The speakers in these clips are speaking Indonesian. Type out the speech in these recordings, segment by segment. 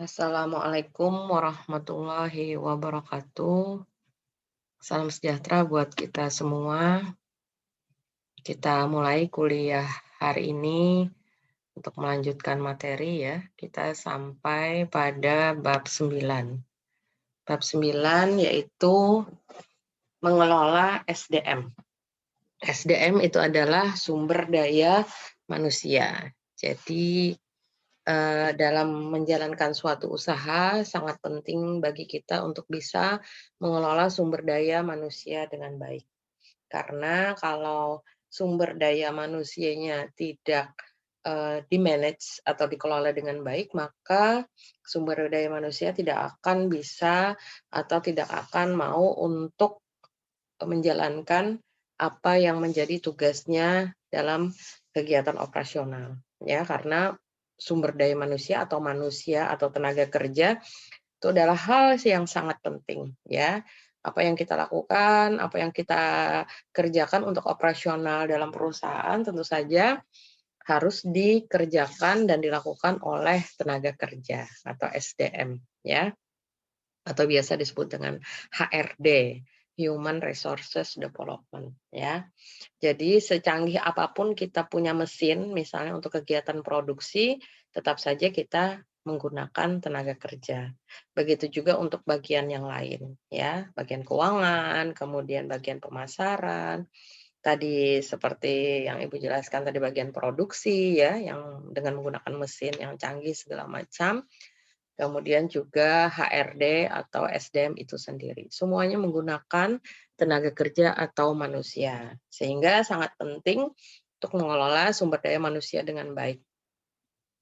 Assalamualaikum warahmatullahi wabarakatuh. Salam sejahtera buat kita semua. Kita mulai kuliah hari ini untuk melanjutkan materi ya. Kita sampai pada bab 9. Bab 9 yaitu mengelola SDM. SDM itu adalah sumber daya manusia. Jadi dalam menjalankan suatu usaha sangat penting bagi kita untuk bisa mengelola sumber daya manusia dengan baik. Karena kalau sumber daya manusianya tidak di-manage atau dikelola dengan baik, maka sumber daya manusia tidak akan bisa atau tidak akan mau untuk menjalankan apa yang menjadi tugasnya dalam kegiatan operasional. Ya, karena sumber daya manusia atau tenaga kerja itu adalah hal yang sangat penting ya. Apa yang kita lakukan, apa yang kita kerjakan untuk operasional dalam perusahaan tentu saja harus dikerjakan dan dilakukan oleh tenaga kerja atau SDM ya, atau biasa disebut dengan HRD, Human Resources Development ya. Jadi secanggih apapun kita punya mesin, misalnya untuk kegiatan produksi, tetap saja kita menggunakan tenaga kerja. Begitu juga untuk bagian yang lain, ya, bagian keuangan, kemudian bagian pemasaran. Tadi seperti yang Ibu jelaskan tadi bagian produksi ya, yang dengan menggunakan mesin yang canggih segala macam. Kemudian juga HRD atau SDM itu sendiri. Semuanya menggunakan tenaga kerja atau manusia. Sehingga sangat penting untuk mengelola sumber daya manusia dengan baik.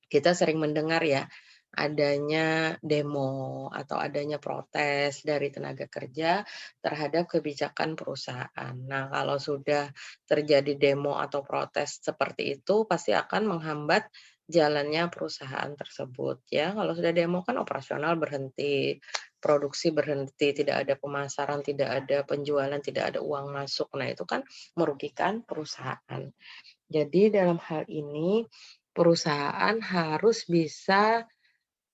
Kita sering mendengar ya, adanya demo atau adanya protes dari tenaga kerja terhadap kebijakan perusahaan. Nah, kalau sudah terjadi demo atau protes seperti itu, pasti akan menghambat jalannya perusahaan tersebut ya. Kalau sudah demo kan operasional berhenti, produksi berhenti, tidak ada pemasaran, tidak ada penjualan, tidak ada uang masuk. Nah, itu kan merugikan perusahaan. Jadi dalam hal ini perusahaan harus bisa,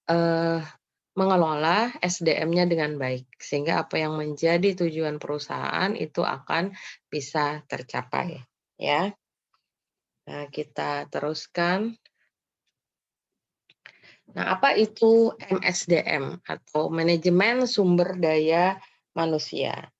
eee, mengelola SDM-nya dengan baik, sehingga apa yang menjadi tujuan perusahaan itu akan bisa tercapai, ya. Nah, kita teruskan. Nah, apa itu MSDM atau Manajemen Sumber Daya Manusia?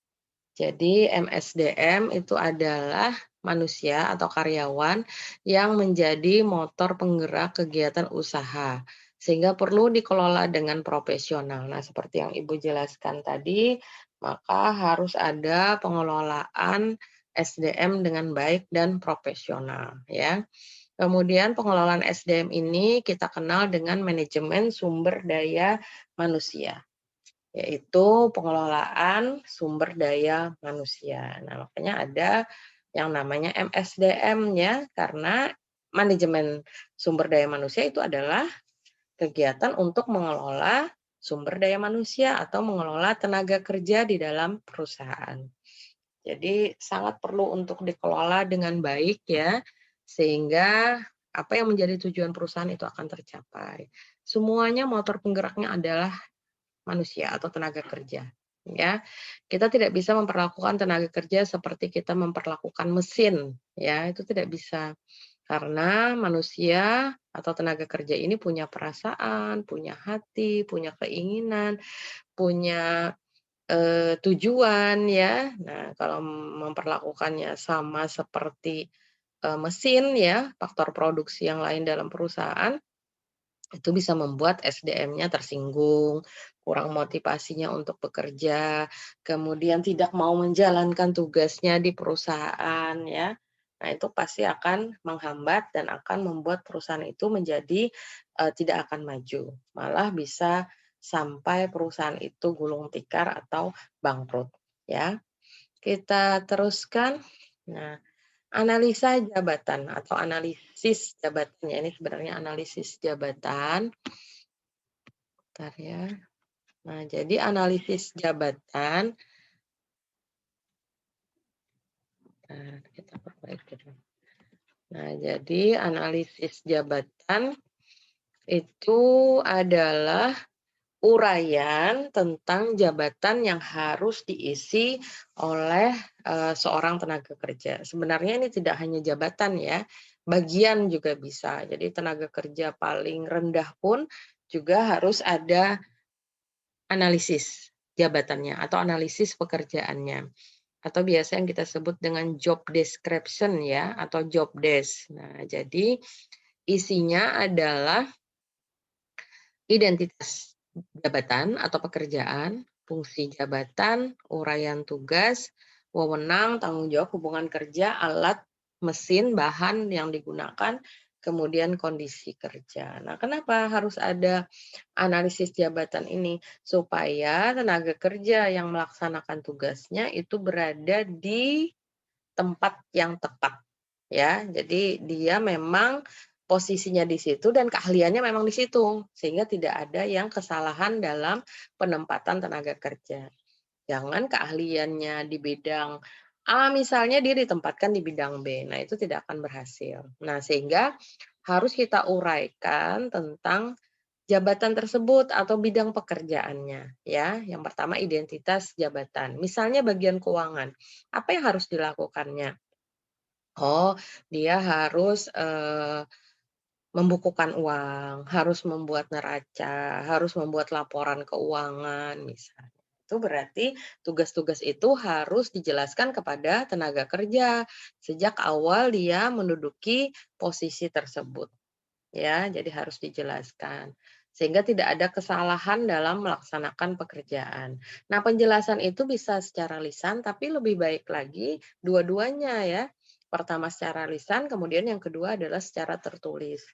Jadi MSDM itu adalah manusia atau karyawan yang menjadi motor penggerak kegiatan usaha, sehingga perlu dikelola dengan profesional. Nah, seperti yang Ibu jelaskan tadi, maka harus ada pengelolaan SDM dengan baik dan profesional, ya. Kemudian pengelolaan SDM ini kita kenal dengan manajemen sumber daya manusia, yaitu pengelolaan sumber daya manusia. Nah, makanya ada yang namanya MSDM ya, karena manajemen sumber daya manusia itu adalah kegiatan untuk mengelola sumber daya manusia atau mengelola tenaga kerja di dalam perusahaan. Jadi sangat perlu untuk dikelola dengan baik ya, sehingga apa yang menjadi tujuan perusahaan itu akan tercapai. Semuanya motor penggeraknya adalah manusia atau tenaga kerja, ya. Kita tidak bisa memperlakukan tenaga kerja seperti kita memperlakukan mesin, ya, itu tidak bisa. Karena manusia atau tenaga kerja ini punya perasaan, punya hati, punya keinginan, punya, tujuan, ya. Nah, kalau memperlakukannya sama seperti, mesin ya, faktor produksi yang lain dalam perusahaan itu bisa membuat SDM-nya tersinggung, kurang motivasinya untuk bekerja, kemudian tidak mau menjalankan tugasnya di perusahaan ya. Nah, itu pasti akan menghambat dan akan membuat perusahaan itu menjadi tidak akan maju. Malah bisa sampai perusahaan itu gulung tikar atau bangkrut ya. Kita teruskan. Nah, analisa jabatan atau analisis jabatan ya, ini sebenarnya analisis jabatan. Bentar ya. Nah, jadi analisis jabatan, kita perbaiki dulu. Nah, jadi analisis jabatan itu adalah uraian tentang jabatan yang harus diisi oleh, seorang tenaga kerja. Sebenarnya ini tidak hanya jabatan ya, bagian juga bisa. Jadi tenaga kerja paling rendah pun juga harus ada analisis jabatannya atau analisis pekerjaannya, atau biasa yang kita sebut dengan job description ya, atau job desk. Nah, jadi isinya adalah identitas jabatan atau pekerjaan, fungsi jabatan, uraian tugas, wewenang, tanggung jawab, hubungan kerja, alat, mesin, bahan yang digunakan, kemudian kondisi kerja. Nah, kenapa harus ada analisis jabatan ini? Supaya tenaga kerja yang melaksanakan tugasnya itu berada di tempat yang tepat, ya. Jadi dia memang posisinya di situ dan keahliannya memang di situ, sehingga tidak ada yang kesalahan dalam penempatan tenaga kerja. Jangan keahliannya di bidang A misalnya dia ditempatkan di bidang B, nah itu tidak akan berhasil. Nah, sehingga harus kita uraikan tentang jabatan tersebut atau bidang pekerjaannya, ya. Yang pertama identitas jabatan, misalnya bagian keuangan, apa yang harus dilakukannya? Oh, dia harus, membukukan uang, harus membuat neraca, harus membuat laporan keuangan misalnya. Itu berarti tugas-tugas itu harus dijelaskan kepada tenaga kerja sejak awal dia menduduki posisi tersebut, ya. Jadi harus dijelaskan, sehingga tidak ada kesalahan dalam melaksanakan pekerjaan. Nah, penjelasan itu bisa secara lisan, tapi lebih baik lagi dua-duanya ya. Pertama secara lisan, kemudian yang kedua adalah secara tertulis.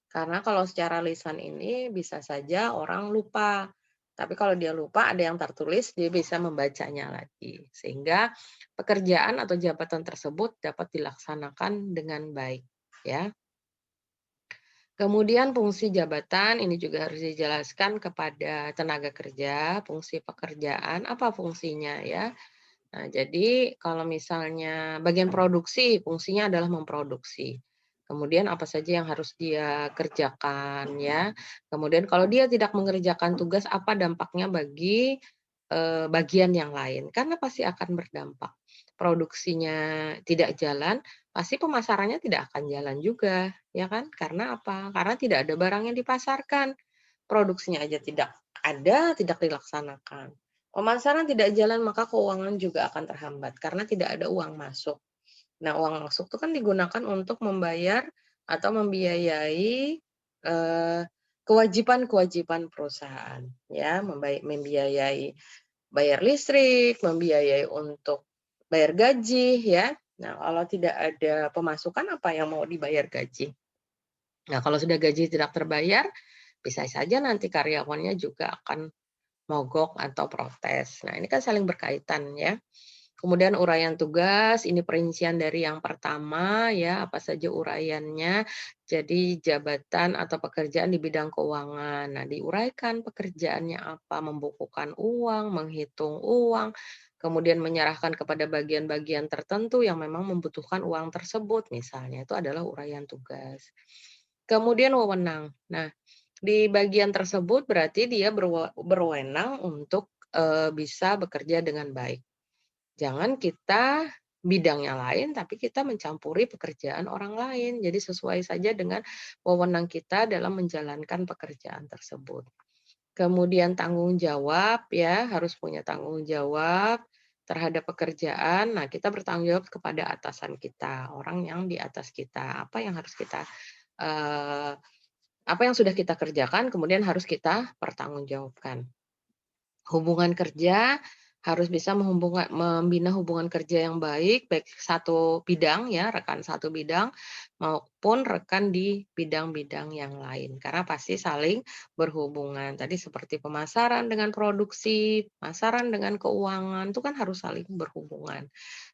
Karena kalau secara lisan ini bisa saja orang lupa, tapi kalau dia lupa ada yang tertulis, dia bisa membacanya lagi. Sehingga pekerjaan atau jabatan tersebut dapat dilaksanakan dengan baik, ya. Kemudian fungsi jabatan ini juga harus dijelaskan kepada tenaga kerja, fungsi pekerjaan, apa fungsinya ya. Nah, jadi kalau misalnya bagian produksi, fungsinya adalah memproduksi. Kemudian apa saja yang harus dia kerjakan ya. Kemudian kalau dia tidak mengerjakan tugas, apa dampaknya bagi bagian yang lain? Karena pasti akan berdampak. Produksinya tidak jalan, pasti pemasarannya tidak akan jalan juga, ya kan? Karena apa? Karena tidak ada barang yang dipasarkan. Produksinya aja tidak ada, tidak dilaksanakan. Pemasaran tidak jalan, maka keuangan juga akan terhambat karena tidak ada uang masuk. Nah, uang masuk itu kan digunakan untuk membayar atau membiayai, kewajiban-kewajiban perusahaan, ya, membiayai bayar listrik, membiayai untuk bayar gaji, ya. Nah, kalau tidak ada pemasukan, apa yang mau dibayar gaji? Nah, kalau sudah gaji tidak terbayar, bisa saja nanti karyawannya juga akan mogok atau protes. Nah, ini kan saling berkaitan ya. Kemudian uraian tugas, ini perincian dari yang pertama ya, apa saja uraiannya. Jadi jabatan atau pekerjaan di bidang keuangan. Nah, diuraikan pekerjaannya apa, membukukan uang, menghitung uang, kemudian menyerahkan kepada bagian-bagian tertentu yang memang membutuhkan uang tersebut misalnya, itu adalah uraian tugas. Kemudian wewenang. Nah, di bagian tersebut berarti dia berwenang untuk, bisa bekerja dengan baik. Jangan kita bidangnya lain, tapi kita mencampuri pekerjaan orang lain. Jadi sesuai saja dengan wewenang kita dalam menjalankan pekerjaan tersebut. Kemudian tanggung jawab ya, harus punya tanggung jawab terhadap pekerjaan. Nah, kita bertanggung jawab kepada atasan kita, orang yang di atas kita. Apa yang harus kita, eee, apa yang sudah kita kerjakan kemudian harus kita pertanggungjawabkan. Hubungan kerja harus bisa membina hubungan kerja yang baik, baik satu bidang ya, rekan satu bidang, maupun rekan di bidang-bidang yang lain. Karena pasti saling berhubungan. Tadi seperti pemasaran dengan produksi, pemasaran dengan keuangan, itu kan harus saling berhubungan.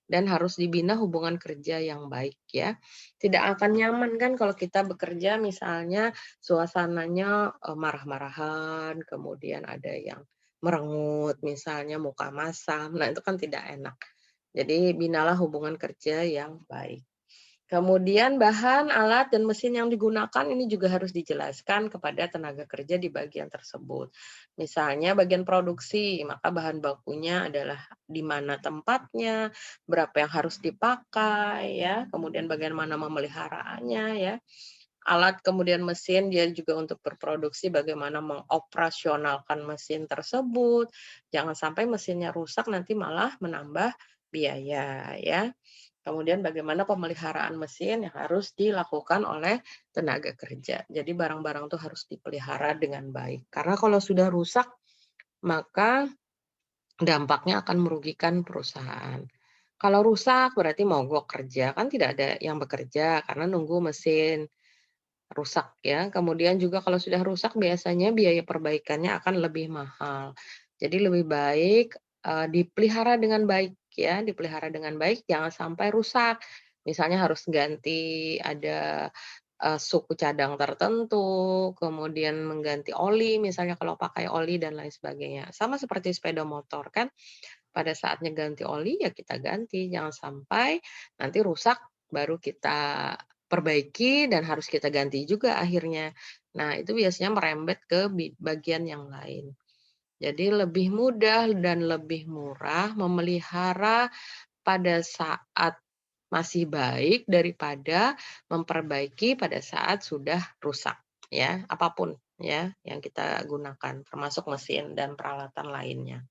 Dan harus dibina hubungan kerja yang baik ya. Tidak akan nyaman kan kalau kita bekerja misalnya suasananya, marah-marahan, kemudian ada yang merengut misalnya, muka masam, nah itu kan tidak enak. Jadi binalah hubungan kerja yang baik. Kemudian bahan, alat, dan mesin yang digunakan ini juga harus dijelaskan kepada tenaga kerja di bagian tersebut. Misalnya bagian produksi, maka bahan bakunya adalah di mana tempatnya, berapa yang harus dipakai, ya, kemudian bagaimana memeliharaannya, ya. Alat kemudian mesin dia juga untuk berproduksi bagaimana mengoperasionalkan mesin tersebut. Jangan sampai mesinnya rusak nanti malah menambah biaya, ya. Kemudian bagaimana pemeliharaan mesin yang harus dilakukan oleh tenaga kerja. Jadi barang-barang itu harus dipelihara dengan baik. Karena kalau sudah rusak, maka dampaknya akan merugikan perusahaan. Kalau rusak berarti mogok kerja, kan tidak ada yang bekerja karena nunggu mesin rusak ya. Kemudian juga kalau sudah rusak biasanya biaya perbaikannya akan lebih mahal. Jadi lebih baik, dipelihara dengan baik ya, dipelihara dengan baik jangan sampai rusak. Misalnya harus ganti ada, suku cadang tertentu, kemudian mengganti oli misalnya kalau pakai oli dan lain sebagainya. Sama seperti sepeda motor kan, pada saatnya ganti oli ya kita ganti, jangan sampai nanti rusak baru kita perbaiki dan harus kita ganti juga akhirnya. Nah, itu biasanya merembet ke bagian yang lain. Jadi lebih mudah dan lebih murah memelihara pada saat masih baik daripada memperbaiki pada saat sudah rusak, ya, apapun ya yang kita gunakan, termasuk mesin dan peralatan lainnya.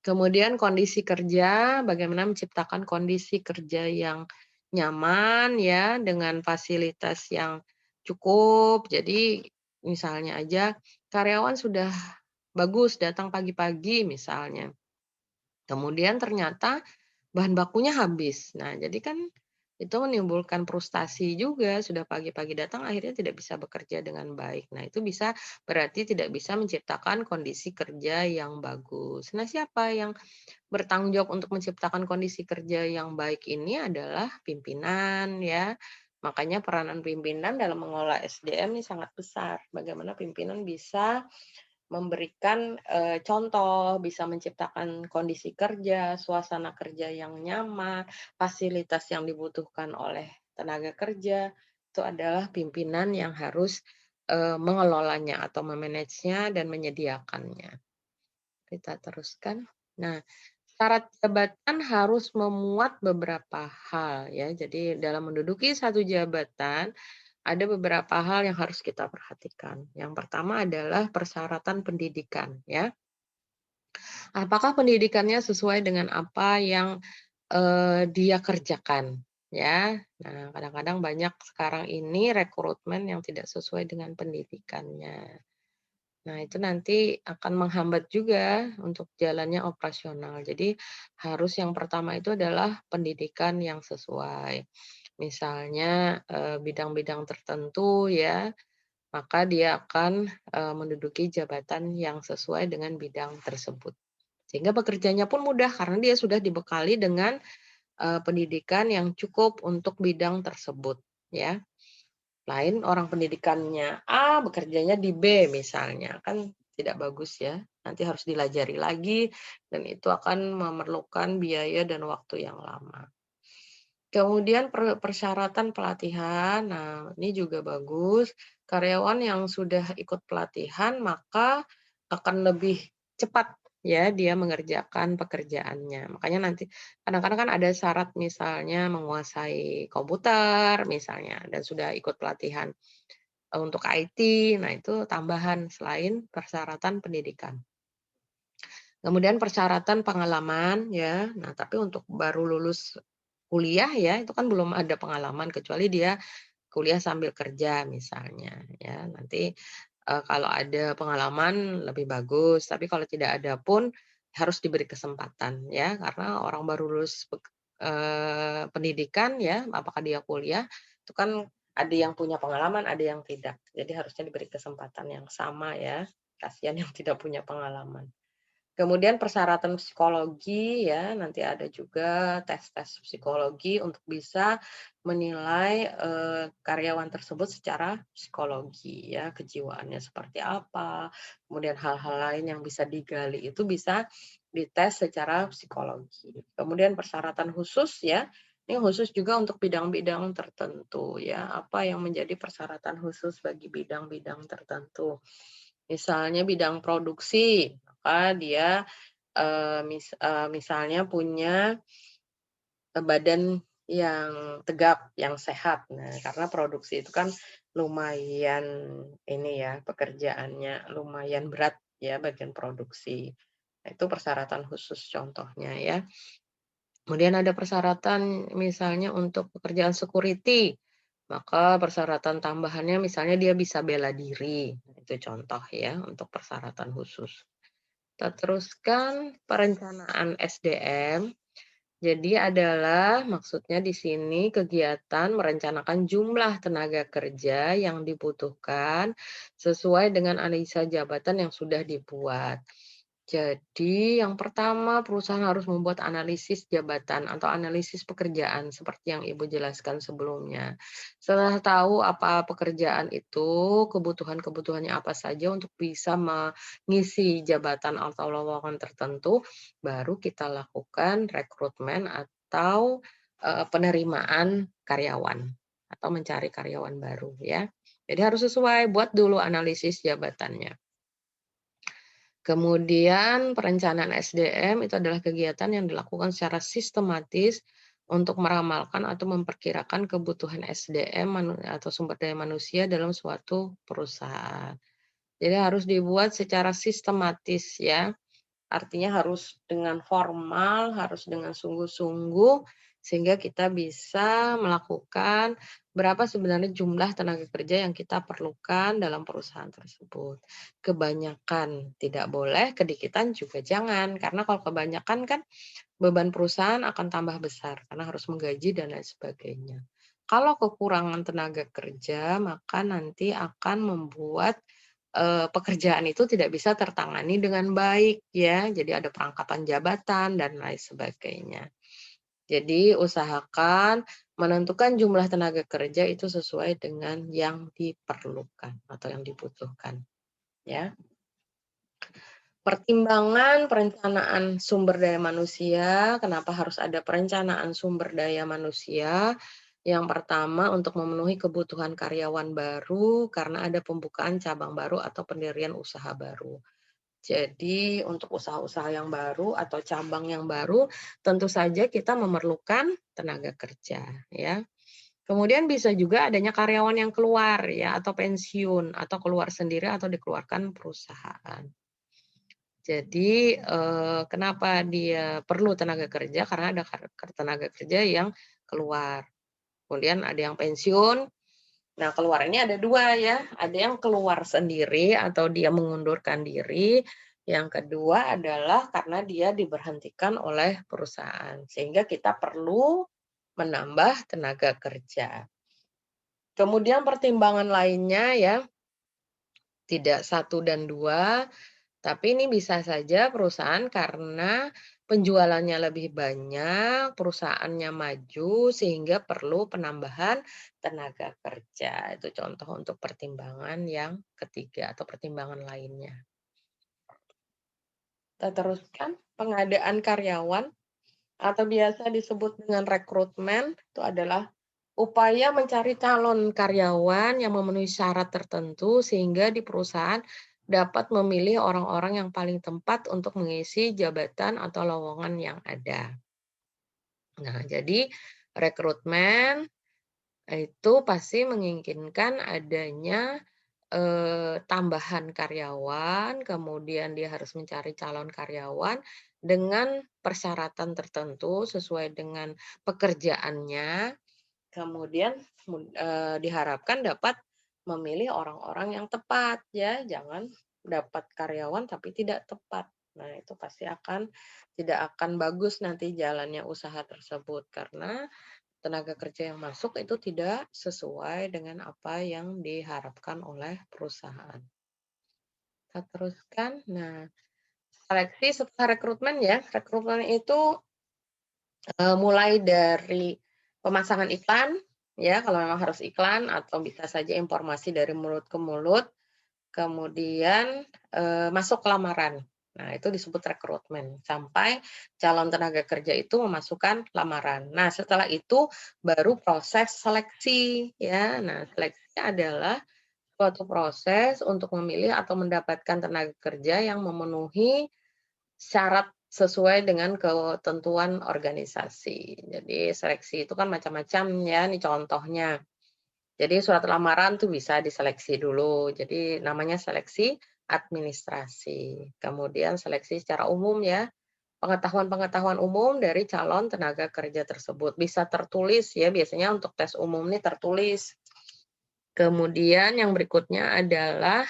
Kemudian kondisi kerja, bagaimana menciptakan kondisi kerja yang nyaman ya, dengan fasilitas yang cukup. Jadi misalnya aja karyawan sudah bagus datang pagi-pagi misalnya, kemudian ternyata bahan bakunya habis. Nah, jadi kan itu menimbulkan frustasi juga, sudah pagi-pagi datang akhirnya tidak bisa bekerja dengan baik. Nah, itu bisa berarti tidak bisa menciptakan kondisi kerja yang bagus. Nah, siapa yang bertanggung jawab untuk menciptakan kondisi kerja yang baik ini adalah pimpinan ya. Makanya peranan pimpinan dalam mengelola SDM ini sangat besar. Bagaimana pimpinan bisa memberikan, contoh, bisa menciptakan kondisi kerja, suasana kerja yang nyaman, fasilitas yang dibutuhkan oleh tenaga kerja, itu adalah pimpinan yang harus, mengelolanya atau memanage-nya dan menyediakannya. Kita teruskan. Nah, syarat jabatan harus memuat beberapa hal ya. Jadi dalam menduduki satu jabatan, ada beberapa hal yang harus kita perhatikan. Yang pertama adalah persyaratan pendidikan ya. Apakah pendidikannya sesuai dengan apa yang, dia kerjakan ya. Nah, kadang-kadang banyak sekarang ini rekrutmen yang tidak sesuai dengan pendidikannya. Nah, itu nanti akan menghambat juga untuk jalannya operasional. Jadi, harus yang pertama itu adalah pendidikan yang sesuai. Misalnya, bidang-bidang tertentu ya, maka dia akan, menduduki jabatan yang sesuai dengan bidang tersebut. Sehingga bekerjanya pun mudah karena dia sudah dibekali dengan, pendidikan yang cukup untuk bidang tersebut, ya. Lain orang pendidikannya A, bekerjanya di B misalnya, kan tidak bagus ya. Nanti harus dilajari lagi dan itu akan memerlukan biaya dan waktu yang lama. Kemudian persyaratan pelatihan, nah ini juga bagus. Karyawan yang sudah ikut pelatihan maka akan lebih cepat ya dia mengerjakan pekerjaannya. Makanya nanti kadang-kadang kan ada syarat misalnya menguasai komputer misalnya dan sudah ikut pelatihan untuk IT. Nah, itu tambahan selain persyaratan pendidikan. Kemudian persyaratan pengalaman ya. Nah, tapi untuk baru lulus kuliah ya, itu kan belum ada pengalaman kecuali dia kuliah sambil kerja misalnya ya. Nanti, kalau ada pengalaman lebih bagus, tapi kalau tidak ada pun harus diberi kesempatan ya, karena orang baru lulus pendidikan ya, apakah dia kuliah, itu kan ada yang punya pengalaman, ada yang tidak. Jadi harusnya diberi kesempatan yang sama ya, kasihan yang tidak punya pengalaman. Kemudian persyaratan psikologi ya, nanti ada juga tes-tes psikologi untuk bisa menilai, karyawan tersebut secara psikologi ya, kejiwaannya seperti apa, kemudian hal-hal lain yang bisa digali itu bisa dites secara psikologi. Kemudian persyaratan khusus ya, Ini khusus juga untuk bidang-bidang tertentu ya, apa yang menjadi persyaratan khusus bagi bidang-bidang tertentu. Misalnya bidang produksi, maka dia, misalnya punya badan yang tegap, yang sehat. Nah, karena produksi itu kan lumayan ini ya, pekerjaannya lumayan berat ya, bagian produksi. Nah, itu persyaratan khusus contohnya ya. Kemudian ada persyaratan misalnya untuk pekerjaan security, maka persyaratan tambahannya misalnya dia bisa bela diri. Itu contoh ya untuk persyaratan khusus. Kita teruskan perencanaan SDM. Jadi adalah maksudnya di sini kegiatan merencanakan jumlah tenaga kerja yang dibutuhkan sesuai dengan analisa jabatan yang sudah dibuat. Jadi yang pertama perusahaan harus membuat analisis jabatan atau analisis pekerjaan seperti yang Ibu jelaskan sebelumnya. Setelah tahu apa pekerjaan itu, kebutuhan-kebutuhannya apa saja untuk bisa mengisi jabatan atau lowongan tertentu, baru kita lakukan rekrutmen atau penerimaan karyawan atau mencari karyawan baru ya. Jadi harus sesuai, buat dulu analisis jabatannya. Kemudian perencanaan SDM itu adalah kegiatan yang dilakukan secara sistematis untuk meramalkan atau memperkirakan kebutuhan SDM atau sumber daya manusia dalam suatu perusahaan. Jadi harus dibuat secara sistematis ya. Artinya harus dengan formal, harus dengan sungguh-sungguh, sehingga kita bisa melakukan berapa sebenarnya jumlah tenaga kerja yang kita perlukan dalam perusahaan tersebut. Kebanyakan tidak boleh, kedikitan juga jangan, karena kalau kebanyakan kan beban perusahaan akan tambah besar, karena harus menggaji dan lain sebagainya. Kalau kekurangan tenaga kerja, maka nanti akan membuat pekerjaan itu tidak bisa tertangani dengan baik ya, jadi ada perangkapan jabatan dan lain sebagainya. Jadi usahakan menentukan jumlah tenaga kerja itu sesuai dengan yang diperlukan atau yang dibutuhkan, ya. Pertimbangan perencanaan sumber daya manusia, kenapa harus ada perencanaan sumber daya manusia? Yang pertama untuk memenuhi kebutuhan karyawan baru karena ada pembukaan cabang baru atau pendirian usaha baru. Jadi untuk usaha-usaha yang baru atau cabang yang baru tentu saja kita memerlukan tenaga kerja ya. Kemudian bisa juga adanya karyawan yang keluar ya atau pensiun atau keluar sendiri atau dikeluarkan perusahaan. Jadi, kenapa dia perlu tenaga kerja, karena ada tenaga kerja yang keluar. Kemudian ada yang pensiun, nah keluar ini ada 2 ya, ada yang keluar sendiri atau dia mengundurkan diri, yang kedua adalah karena dia diberhentikan oleh perusahaan, sehingga kita perlu menambah tenaga kerja. Kemudian pertimbangan lainnya ya, tidak satu dan 2. Tapi ini bisa saja perusahaan karena penjualannya lebih banyak, perusahaannya maju sehingga perlu penambahan tenaga kerja. Itu contoh untuk pertimbangan yang ketiga atau pertimbangan lainnya. Kita teruskan pengadaan karyawan atau biasa disebut dengan rekrutmen itu adalah upaya mencari calon karyawan yang memenuhi syarat tertentu sehingga di perusahaan dapat memilih orang-orang yang paling tepat untuk mengisi jabatan atau lowongan yang ada. Nah, jadi rekrutmen itu pasti menginginkan adanya tambahan karyawan, kemudian dia harus mencari calon karyawan dengan persyaratan tertentu sesuai dengan pekerjaannya. Kemudian diharapkan dapat memilih orang-orang yang tepat ya, jangan dapat karyawan tapi tidak tepat. Nah, itu pasti tidak akan bagus nanti jalannya usaha tersebut karena tenaga kerja yang masuk itu tidak sesuai dengan apa yang diharapkan oleh perusahaan. Kita teruskan. Nah, seleksi setelah rekrutmen ya. Rekrutmen itu mulai dari pemasangan iklan, ya kalau memang harus iklan atau bisa saja informasi dari mulut ke mulut, kemudian masuk lamaran. Nah, itu disebut rekrutmen, sampai calon tenaga kerja itu memasukkan lamaran. Nah, setelah itu baru proses seleksi, ya. Nah, seleksi adalah suatu proses untuk memilih atau mendapatkan tenaga kerja yang memenuhi syarat sesuai dengan ketentuan organisasi. Jadi seleksi itu kan macam-macam ya, nih contohnya. Jadi surat lamaran tuh bisa diseleksi dulu, jadi namanya seleksi administrasi. Kemudian seleksi secara umum ya, pengetahuan-pengetahuan umum dari calon tenaga kerja tersebut. Bisa tertulis ya, biasanya untuk tes umum ini tertulis. Kemudian yang berikutnya adalah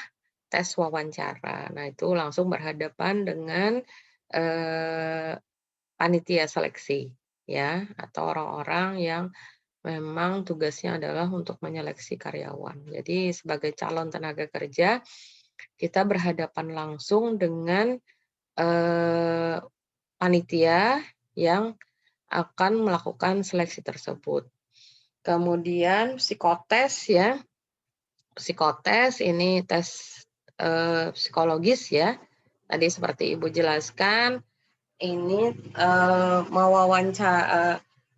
tes wawancara. Nah, itu langsung berhadapan dengan panitia seleksi ya, atau orang-orang yang memang tugasnya adalah untuk menyeleksi karyawan. Jadi sebagai calon tenaga kerja, kita berhadapan langsung dengan panitia yang akan melakukan seleksi tersebut. Kemudian psikotes ya, psikotes ini tes psikologis ya. Tadi seperti Ibu jelaskan, ini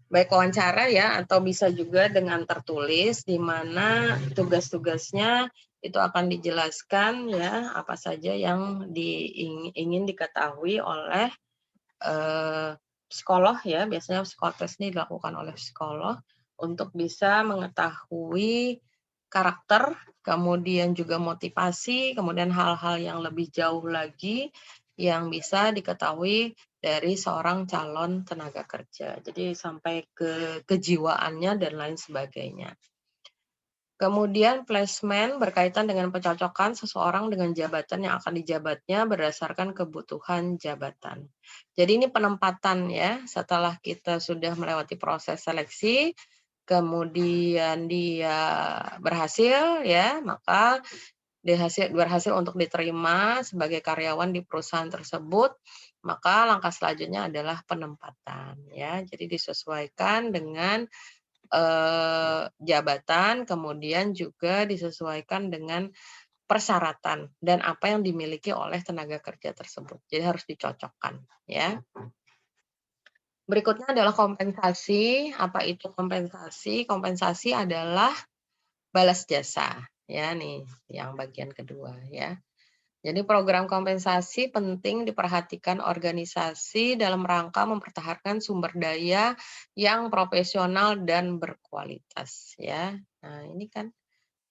baik wawancara ya, atau bisa juga dengan tertulis, di mana tugas-tugasnya itu akan dijelaskan ya, apa saja yang ingin diketahui oleh psikolog ya, biasanya psikotes ini dilakukan oleh psikolog untuk bisa mengetahui karakter, kemudian juga motivasi, kemudian hal-hal yang lebih jauh lagi yang bisa diketahui dari seorang calon tenaga kerja. Jadi sampai ke kejiwaannya dan lain sebagainya. Kemudian placement berkaitan dengan pencocokan seseorang dengan jabatan yang akan dijabatnya berdasarkan kebutuhan jabatan. Jadi ini penempatan ya, setelah kita sudah melewati proses seleksi, kemudian dia berhasil ya, maka berhasil untuk diterima sebagai karyawan di perusahaan tersebut, maka langkah selanjutnya adalah penempatan ya. Jadi disesuaikan dengan jabatan, kemudian juga disesuaikan dengan persyaratan dan apa yang dimiliki oleh tenaga kerja tersebut. Jadi harus dicocokkan ya. Berikutnya adalah kompensasi. Apa itu kompensasi? Kompensasi adalah balas jasa. Ya nih, yang bagian kedua ya. Jadi program kompensasi penting diperhatikan organisasi dalam rangka mempertahankan sumber daya yang profesional dan berkualitas ya. Nah, ini kan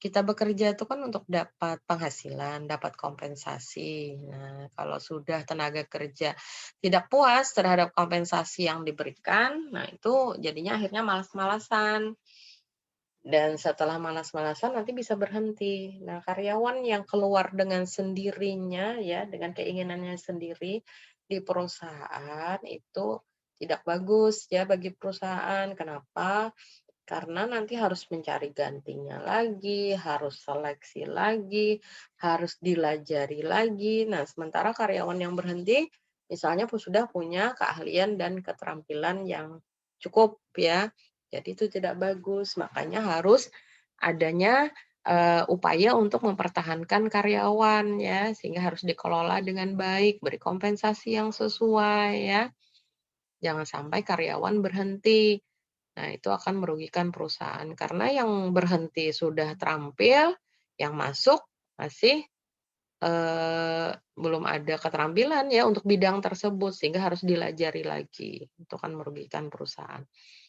kita bekerja itu kan untuk dapat penghasilan, dapat kompensasi. Nah, kalau sudah tenaga kerja tidak puas terhadap kompensasi yang diberikan, nah itu jadinya akhirnya malas-malasan. Dan setelah malas-malasan nanti bisa berhenti. Nah, karyawan yang keluar dengan sendirinya ya, dengan keinginannya sendiri di perusahaan itu tidak bagus ya bagi perusahaan. Kenapa? Karena nanti harus mencari gantinya lagi, harus seleksi lagi, harus dilajari lagi. Nah, sementara karyawan yang berhenti misalnya sudah punya keahlian dan keterampilan yang cukup ya. Jadi itu tidak bagus, makanya harus adanya upaya untuk mempertahankan karyawan ya, sehingga harus dikelola dengan baik, beri kompensasi yang sesuai ya. Jangan sampai karyawan berhenti. Nah, itu akan merugikan perusahaan karena yang berhenti sudah terampil, yang masuk masih belum ada keterampilan ya untuk bidang tersebut sehingga harus dilajari lagi. Itu akan merugikan perusahaan.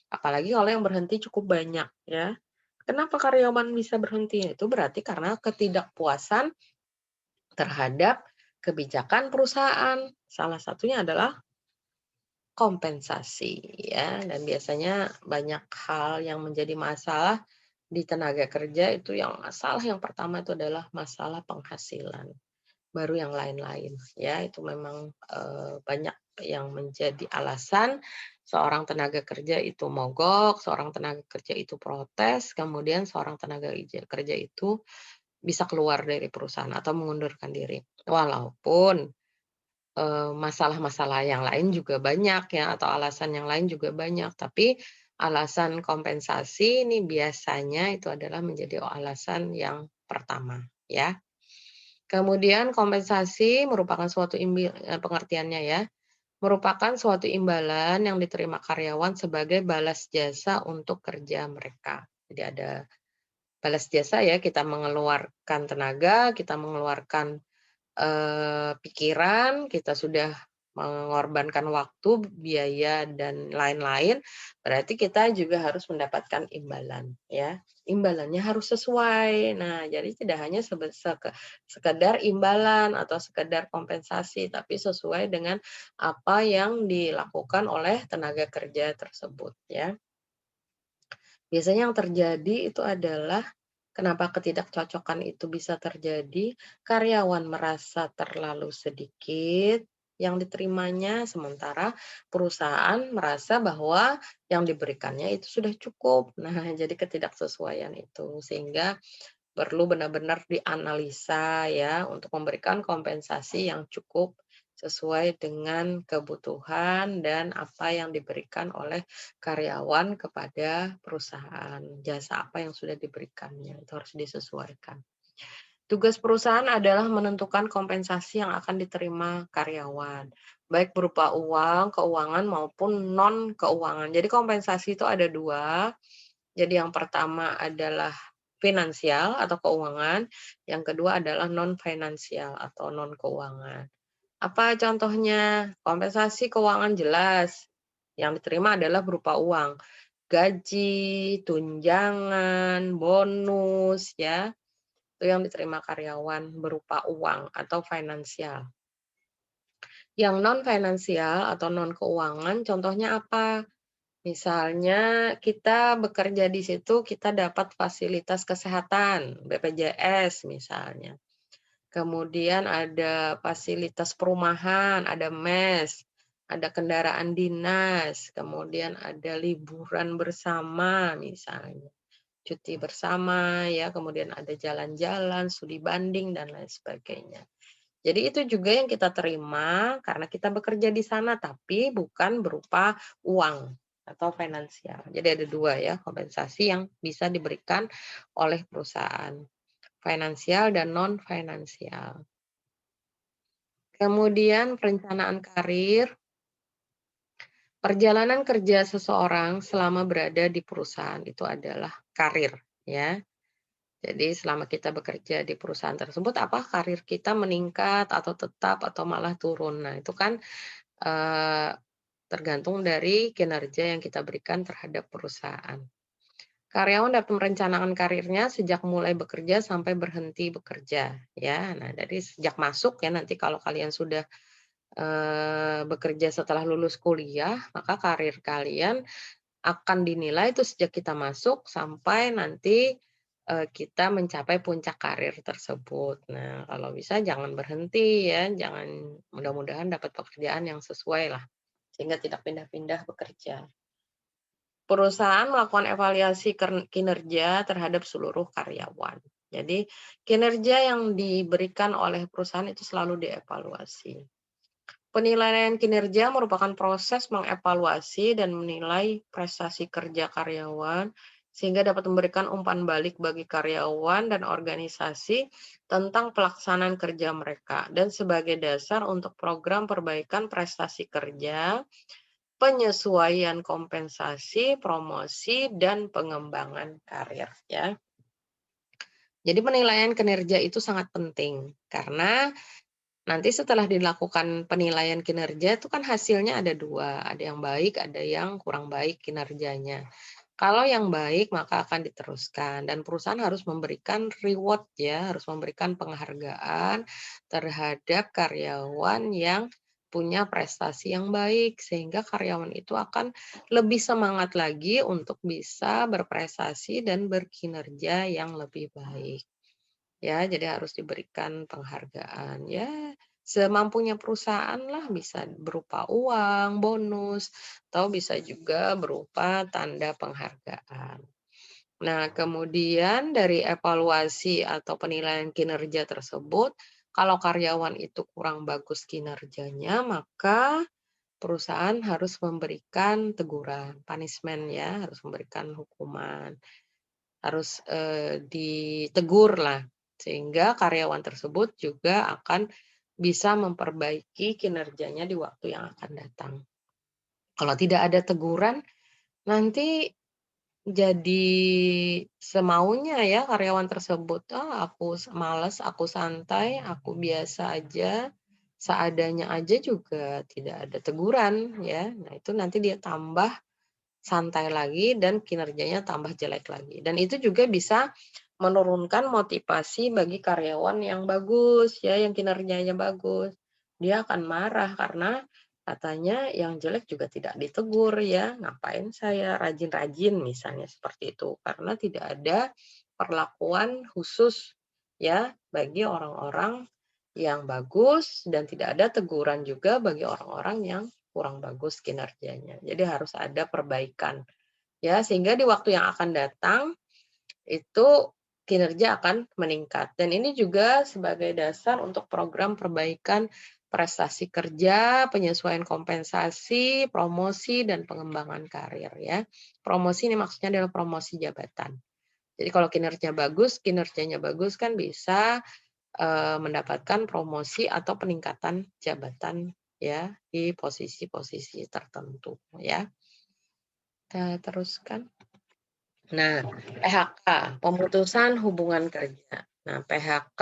Apalagi kalau yang berhenti cukup banyak ya. Kenapa karyawan bisa berhenti? Itu berarti karena ketidakpuasan terhadap kebijakan perusahaan. Salah satunya adalah kompensasi ya, dan biasanya banyak hal yang menjadi masalah di tenaga kerja itu yang pertama itu adalah masalah penghasilan. Baru yang lain-lain ya, itu memang banyak yang menjadi alasan seorang tenaga kerja itu mogok, seorang tenaga kerja itu protes, kemudian seorang tenaga kerja itu bisa keluar dari perusahaan atau mengundurkan diri. Walaupun masalah-masalah yang lain juga banyak ya, atau alasan yang lain juga banyak, tapi alasan kompensasi ini biasanya itu adalah menjadi alasan yang pertama ya. Kemudian kompensasi merupakan suatu pengertiannya ya, merupakan suatu imbalan yang diterima karyawan sebagai balas jasa untuk kerja mereka. Jadi ada balas jasa ya, kita mengeluarkan tenaga, kita mengeluarkan pikiran, kita sudah mengorbankan waktu, biaya, dan lain-lain, berarti kita juga harus mendapatkan imbalan, ya. Imbalannya harus sesuai. Nah, jadi tidak hanya sekedar imbalan atau sekedar kompensasi, tapi sesuai dengan apa yang dilakukan oleh tenaga kerja tersebut, ya. Biasanya yang terjadi itu adalah kenapa ketidakcocokan itu bisa terjadi, karyawan merasa terlalu sedikit yang diterimanya, sementara perusahaan merasa bahwa yang diberikannya itu sudah cukup. Nah, jadi ketidaksesuaian itu, sehingga perlu benar-benar dianalisa ya untuk memberikan kompensasi yang cukup sesuai dengan kebutuhan dan apa yang diberikan oleh karyawan kepada perusahaan. Jasa apa yang sudah diberikannya itu harus disesuaikan. Tugas perusahaan adalah menentukan kompensasi yang akan diterima karyawan, baik berupa uang, keuangan maupun non keuangan. Jadi kompensasi itu ada dua. Jadi yang pertama adalah finansial atau keuangan, yang kedua adalah non finansial atau non keuangan. Apa contohnya? Kompensasi keuangan jelas, yang diterima adalah berupa uang, gaji, tunjangan, bonus ya, itu yang diterima karyawan berupa uang atau finansial. Yang non finansial atau non keuangan contohnya apa? Misalnya kita bekerja di situ, kita dapat fasilitas kesehatan, BPJS misalnya. Kemudian ada fasilitas perumahan, ada mes, ada kendaraan dinas, kemudian ada liburan bersama misalnya, cuti bersama ya, kemudian ada jalan-jalan, studi banding dan lain sebagainya. Jadi itu juga yang kita terima karena kita bekerja di sana, tapi bukan berupa uang atau finansial. Jadi ada dua ya kompensasi yang bisa diberikan oleh perusahaan, finansial dan non finansial. Kemudian perencanaan karir, perjalanan kerja seseorang selama berada di perusahaan itu adalah karir ya. Jadi selama kita bekerja di perusahaan tersebut, apa karir kita meningkat atau tetap atau malah turun. Nah, itu kan eee, tergantung dari kinerja yang kita berikan terhadap perusahaan. Karyawan dapat merencanakan karirnya sejak mulai bekerja sampai berhenti bekerja, ya. Nah, dari sejak masuk ya, nanti kalau kalian sudah, bekerja setelah lulus kuliah, maka karir kalian akan dinilai itu sejak kita masuk sampai nanti, kita mencapai puncak karir tersebut. Nah, kalau bisa jangan berhenti ya, jangan mudah-mudahan dapat pekerjaan yang sesuai lah, sehingga tidak pindah-pindah bekerja. Perusahaan melakukan evaluasi kinerja terhadap seluruh karyawan. Jadi, kinerja yang diberikan oleh perusahaan itu selalu dievaluasi. Penilaian kinerja merupakan proses mengevaluasi dan menilai prestasi kerja karyawan, sehingga dapat memberikan umpan balik bagi karyawan dan organisasi tentang pelaksanaan kerja mereka, dan sebagai dasar untuk program perbaikan prestasi kerja, penyesuaian kompensasi, promosi, dan pengembangan karir. Ya. Jadi penilaian kinerja itu sangat penting, karena nanti setelah dilakukan penilaian kinerja itu kan hasilnya ada dua, ada yang baik, ada yang kurang baik kinerjanya. Kalau yang baik maka akan diteruskan dan perusahaan harus memberikan reward ya, harus memberikan penghargaan terhadap karyawan yang punya prestasi yang baik sehingga karyawan itu akan lebih semangat lagi untuk bisa berprestasi dan berkinerja yang lebih baik. Ya, jadi harus diberikan penghargaan, ya semampunya perusahaan lah, bisa berupa uang, bonus, atau bisa juga berupa tanda penghargaan. Nah, kemudian dari evaluasi atau penilaian kinerja tersebut, kalau karyawan itu kurang bagus kinerjanya, maka perusahaan harus memberikan teguran, punishment ya, harus memberikan hukuman, harus, ditegur lah. Sehingga karyawan tersebut juga akan bisa memperbaiki kinerjanya di waktu yang akan datang. Kalau tidak ada teguran, nanti jadi semaunya ya karyawan tersebut, "Ah, aku males, aku santai, aku biasa aja, seadanya aja," juga tidak ada teguran ya. Nah, itu nanti dia tambah santai lagi dan kinerjanya tambah jelek lagi. Dan itu juga bisa menurunkan motivasi bagi karyawan yang bagus ya, yang kinerjanya bagus. Dia akan marah karena katanya yang jelek juga tidak ditegur ya, ngapain saya rajin-rajin misalnya seperti itu. Karena tidak ada perlakuan khusus ya bagi orang-orang yang bagus dan tidak ada teguran juga bagi orang-orang yang kurang bagus kinerjanya. Jadi harus ada perbaikan ya, sehingga di waktu yang akan datang itu kinerja akan meningkat. Dan ini juga sebagai dasar untuk program perbaikan prestasi kerja, penyesuaian kompensasi, promosi, dan pengembangan karir ya. Promosi ini maksudnya adalah promosi jabatan. Jadi kalau kinerjanya bagus kan bisa mendapatkan promosi atau peningkatan jabatan ya di posisi-posisi tertentu ya. Kita teruskan. Nah, PHK, pemutusan hubungan kerja. Nah, PHK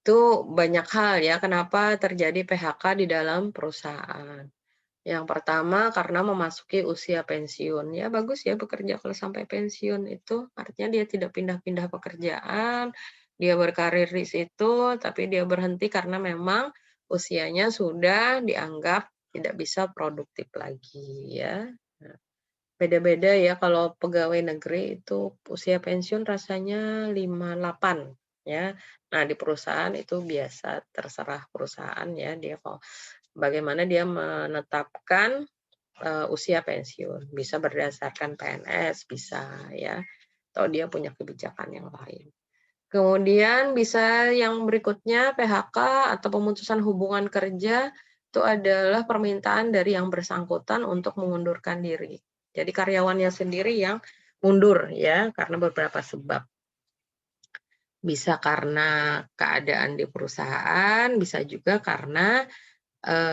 itu banyak hal ya, kenapa terjadi PHK di dalam perusahaan. Yang pertama karena memasuki usia pensiun. Ya bagus ya bekerja kalau sampai pensiun itu artinya dia tidak pindah-pindah pekerjaan, dia berkarir di situ, tapi dia berhenti karena memang usianya sudah dianggap tidak bisa produktif lagi ya. Nah, beda-beda ya kalau pegawai negeri itu usia pensiun rasanya 58 ya. Nah, di perusahaan itu biasa terserah perusahaan ya dia kalau bagaimana dia menetapkan usia pensiun. Bisa berdasarkan PNS, bisa ya, atau dia punya kebijakan yang lain. Kemudian bisa yang berikutnya PHK atau pemutusan hubungan kerja itu adalah permintaan dari yang bersangkutan untuk mengundurkan diri. Jadi karyawannya sendiri yang mundur ya karena beberapa sebab. Bisa karena keadaan di perusahaan, bisa juga karena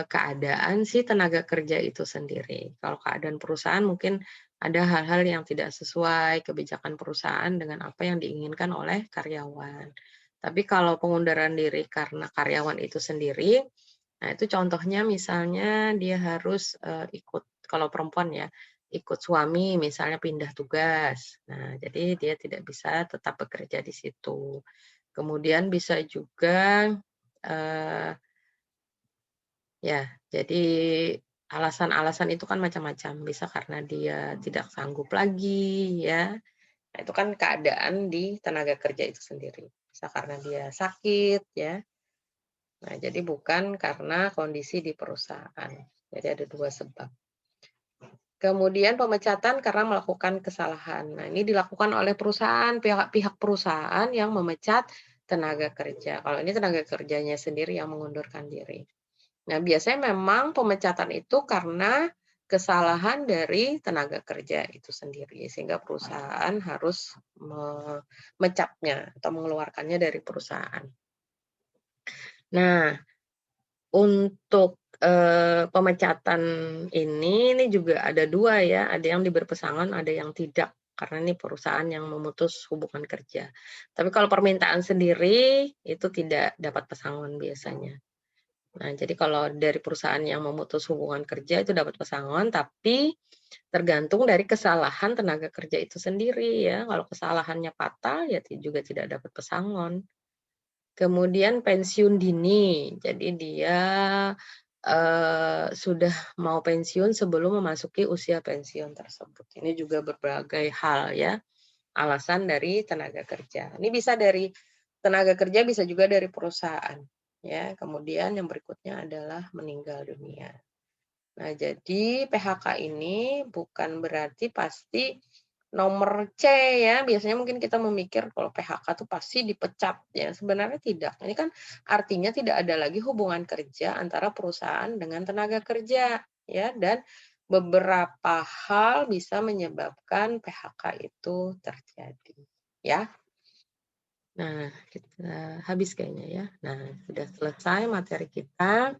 keadaan si tenaga kerja itu sendiri. Kalau keadaan perusahaan mungkin ada hal-hal yang tidak sesuai kebijakan perusahaan dengan apa yang diinginkan oleh karyawan. Tapi kalau pengunduran diri karena karyawan itu sendiri, nah itu contohnya misalnya dia harus, ikut kalau perempuan ya, ikut suami misalnya pindah tugas. Nah, jadi dia tidak bisa tetap bekerja di situ. Kemudian bisa juga, eee ya, jadi alasan-alasan itu kan macam-macam, bisa karena dia tidak sanggup lagi ya, nah itu kan keadaan di tenaga kerja itu sendiri. Bisa karena dia sakit ya, nah jadi bukan karena kondisi di perusahaan. Jadi ada 2 sebab. Kemudian pemecatan karena melakukan kesalahan. Nah ini dilakukan oleh perusahaan, pihak perusahaan yang memecat tenaga kerja. Kalau ini tenaga kerjanya sendiri yang mengundurkan diri. Nah, biasanya memang pemecatan itu karena kesalahan dari tenaga kerja itu sendiri, sehingga perusahaan harus memecatnya atau mengeluarkannya dari perusahaan. Nah, untuk, pemecatan ini juga ada 2 ya, ada yang diberi pesangon, ada yang tidak, karena ini perusahaan yang memutus hubungan kerja. Tapi kalau permintaan sendiri, itu tidak dapat pesangon biasanya. Nah, jadi kalau dari perusahaan yang memutus hubungan kerja itu dapat pesangon, tapi tergantung dari kesalahan tenaga kerja itu sendiri ya. Kalau kesalahannya fatal ya juga tidak dapat pesangon. Kemudian pensiun dini, jadi dia sudah mau pensiun sebelum memasuki usia pensiun tersebut. Ini juga berbagai hal ya, alasan dari tenaga kerja. Ini bisa dari tenaga kerja, bisa juga dari perusahaan. Ya, kemudian yang berikutnya adalah meninggal dunia. Nah, jadi PHK ini bukan berarti pasti nomor C ya. Biasanya mungkin kita memikir kalau PHK itu pasti dipecat ya. Sebenarnya tidak. Ini kan artinya tidak ada lagi hubungan kerja antara perusahaan dengan tenaga kerja ya, dan beberapa hal bisa menyebabkan PHK itu terjadi ya. Nah, kita habis kayaknya ya. Nah, sudah selesai materi kita.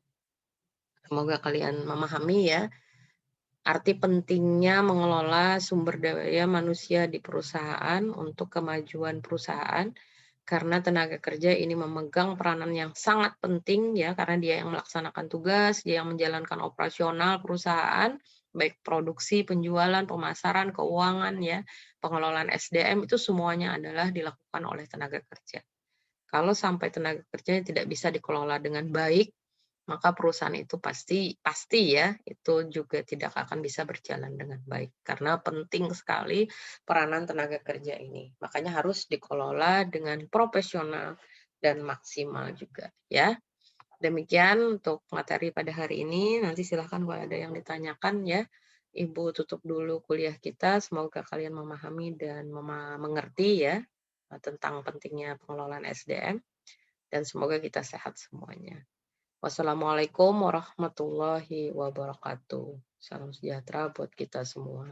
Semoga kalian memahami ya, arti pentingnya mengelola sumber daya manusia di perusahaan untuk kemajuan perusahaan, karena tenaga kerja ini memegang peranan yang sangat penting ya, karena dia yang melaksanakan tugas, dia yang menjalankan operasional perusahaan, baik produksi, penjualan, pemasaran, keuangan ya, pengelolaan SDM itu semuanya adalah dilakukan oleh tenaga kerja. Kalau sampai tenaga kerjanya tidak bisa dikelola dengan baik, maka perusahaan itu pasti pasti ya, itu juga tidak akan bisa berjalan dengan baik. Karena penting sekali peranan tenaga kerja ini. Makanya harus dikelola dengan profesional dan maksimal juga ya. Demikian untuk materi pada hari ini. Nanti silahkan kalau ada yang ditanyakan ya. Ibu tutup dulu kuliah kita. Semoga kalian memahami dan mengerti ya tentang pentingnya pengelolaan SDM dan semoga kita sehat semuanya. Wassalamualaikum warahmatullahi wabarakatuh. Salam sejahtera buat kita semua.